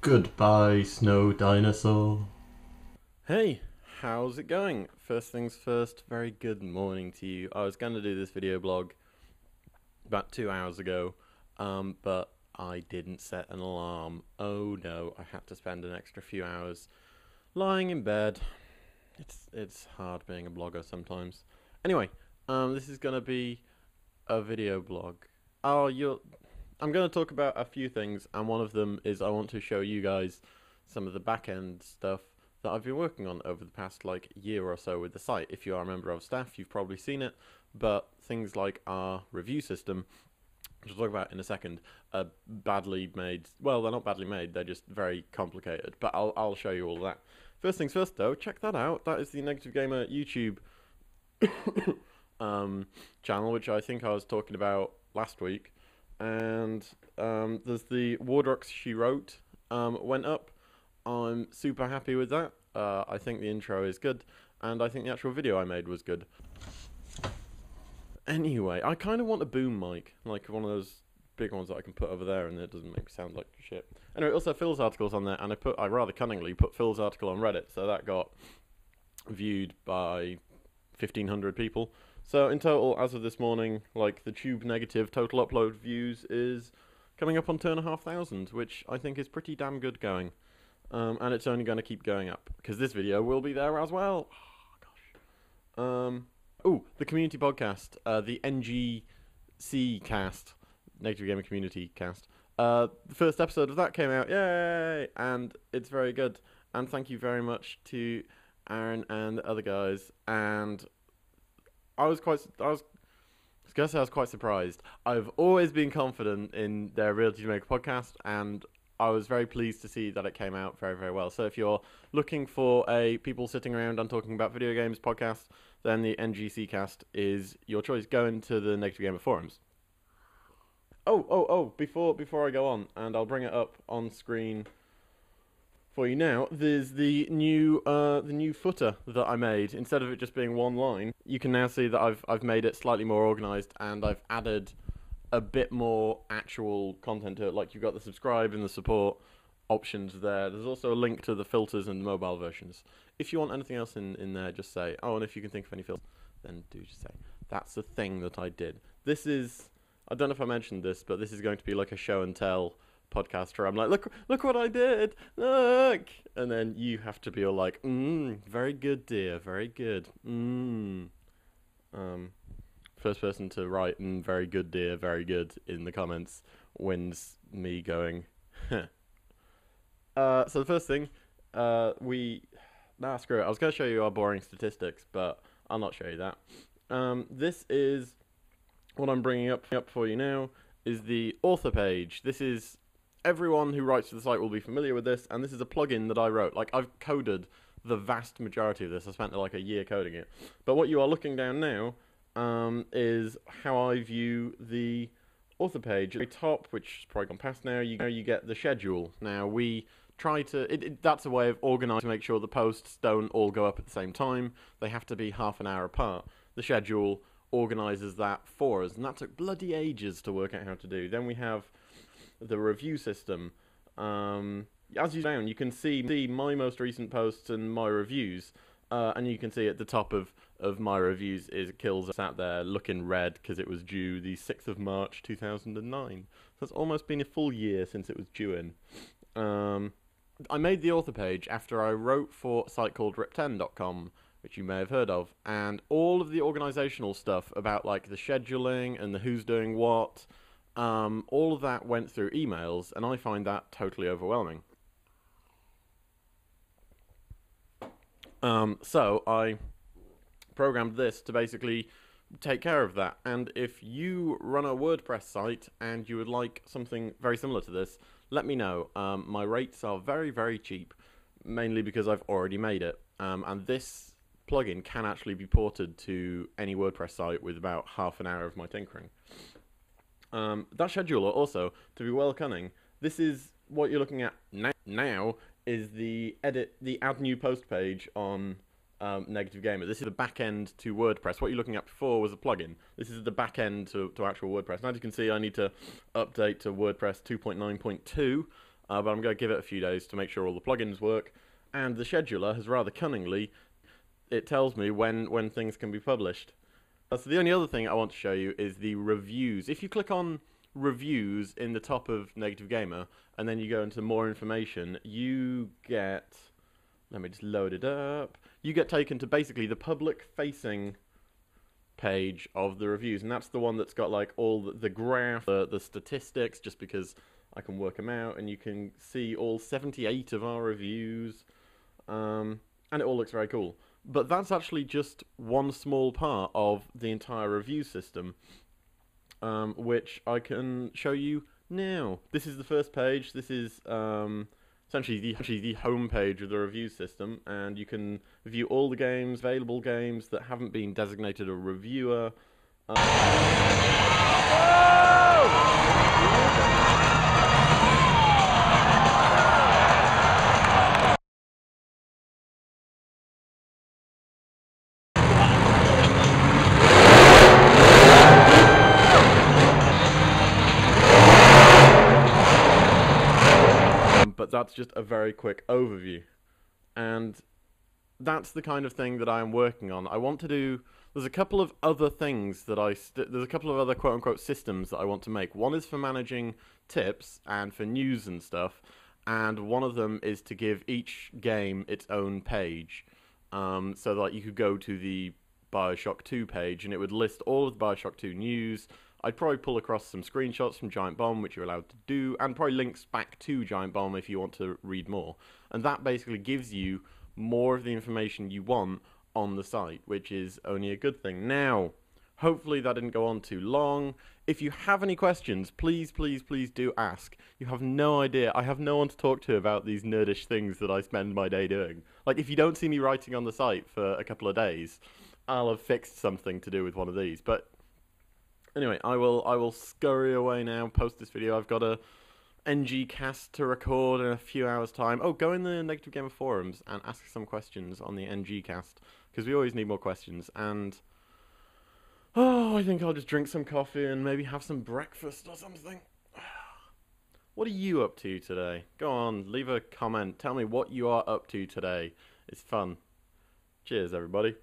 Goodbye, snow dinosaur. Hey, how's it going? First things first, very good morning to you. I was going to do this video blog about 2 hours ago, but I didn't set an alarm. Oh no, I had to spend an extra few hours lying in bed. It's hard being a blogger sometimes. Anyway, this is going to be a video blog. I'm going to talk about a few things, and one of them is I want to show you guys some of the back-end stuff that I've been working on over the past year or so with the site. If you are a member of staff, you've probably seen it, but things like our review system, which I'll talk about in a second, are badly made. Well, they're not badly made, they're just very complicated, but I'll show you all of that. First things first though, check that out. That is the Negative Gamer YouTube channel, which I think I was talking about last week. And there's the Wardrox she wrote went up. I'm super happy with that. I think the intro is good, and I think the actual video I made was good. Anyway, I kind of want a boom mic, like one of those big ones that I can put over there and it doesn't make me sound like shit. Anyway, also Phil's article's on there, and I rather cunningly put Phil's article on Reddit, so that got viewed by 1,500 people. So in total, as of this morning, the Tube Negative total upload views is coming up on 2,500, which I think is pretty damn good going. And it's only going to keep going up, because this video will be there as well. Oh, gosh. The community podcast, the NGC cast, Negative Gaming Community cast. The first episode of that came out, yay! And it's very good. And thank you very much to Aaron and the other guys. And I was quite surprised. I've always been confident in their ability to make a podcast, and I was very pleased to see that it came out very, very well. So if you're looking for a people sitting around and talking about video games podcast, then the NGC cast is your choice. Go into the Negative Gamer forums. Before I go on, and I'll bring it up on screen for you now, there's the new footer that I made. Instead of it just being one line, you can now see that I've made it slightly more organized, and I've added a bit more actual content to it. Like, you've got the subscribe and the support options there. There's also a link to the filters and the mobile versions. If you want anything else in there, just say, and if you can think of any filters, then do just say. That's the thing that I did. This is, I don't know if I mentioned this, but this is going to be like a show and tell podcast where I'm like, look what I did, look, and then you have to be all like, very good, dear, very good. First person to write very good, dear, very good in the comments wins me going. So the first thing, screw it. I was going to show you our boring statistics, but I'll not show you that. This is what I'm bringing up for you now, is the author page. This is, everyone who writes to the site will be familiar with this, and this is a plugin that I wrote. I've coded the vast majority of this. I spent a year coding it. But what you are looking down now is how I view the author page. At the top, which is probably gone past now, you get the schedule. Now, we try to, that's a way of organising to make sure the posts don't all go up at the same time. They have to be half an hour apart. The schedule organises that for us, and that took bloody ages to work out how to do. Then we have the review system. As you down, you can see my most recent posts and my reviews, and you can see at the top of my reviews is Kills sat there looking red because it was due the 6th of March 2009. So it's almost been a full year since it was due in. I made the author page after I wrote for a site called rip10.com, which you may have heard of, and all of the organisational stuff about the scheduling and the who's doing what, all of that went through emails, and I find that totally overwhelming. So I programmed this to basically take care of that. And if you run a WordPress site and you would like something very similar to this, let me know. My rates are very, very cheap, mainly because I've already made it. And this plugin can actually be ported to any WordPress site with about half an hour of my tinkering. That scheduler also, to be well cunning, this is what you're looking at now is the add new post page on Negative Gamer. This is the back end to WordPress. What you're looking at before was a plugin. This is the back end to actual WordPress. And as you can see, I need to update to WordPress 2.9.2. but I'm going to give it a few days to make sure all the plugins work. And the scheduler has rather cunningly, it tells me when things can be published. So the only other thing I want to show you is the reviews. If you click on reviews in the top of Negative Gamer, and then you go into more information, you get, let me just load it up, you get taken to basically the public-facing page of the reviews, and that's the one that's got like all the graph, the statistics, just because I can work them out, and you can see all 78 of our reviews, and it all looks very cool. But that's actually just one small part of the entire review system, which I can show you now. This is the first page. This is essentially the home page of the review system, and you can view all the games, available games that haven't been designated a reviewer. But that's just a very quick overview, and that's the kind of thing that I am working on. I want to do, there's a couple of other things that there's a couple of other quote-unquote systems that I want to make. One is for managing tips and for news and stuff, and one of them is to give each game its own page, so that you could go to the Bioshock 2 page and it would list all of the Bioshock 2 news. I'd probably pull across some screenshots from Giant Bomb, which you're allowed to do, and probably links back to Giant Bomb if you want to read more. And that basically gives you more of the information you want on the site, which is only a good thing. Now, hopefully that didn't go on too long. If you have any questions, please, please, please do ask. You have no idea. I have no one to talk to about these nerdish things that I spend my day doing. Like, if you don't see me writing on the site for a couple of days, I'll have fixed something to do with one of these. But anyway, I will scurry away now, post this video. I've got a NG cast to record in a few hours' time. Oh, go in the Negative Gamer forums and ask some questions on the NG cast, because we always need more questions. And I think I'll just drink some coffee and maybe have some breakfast or something. What are you up to today? Go on, leave a comment. Tell me what you are up to today. It's fun. Cheers, everybody.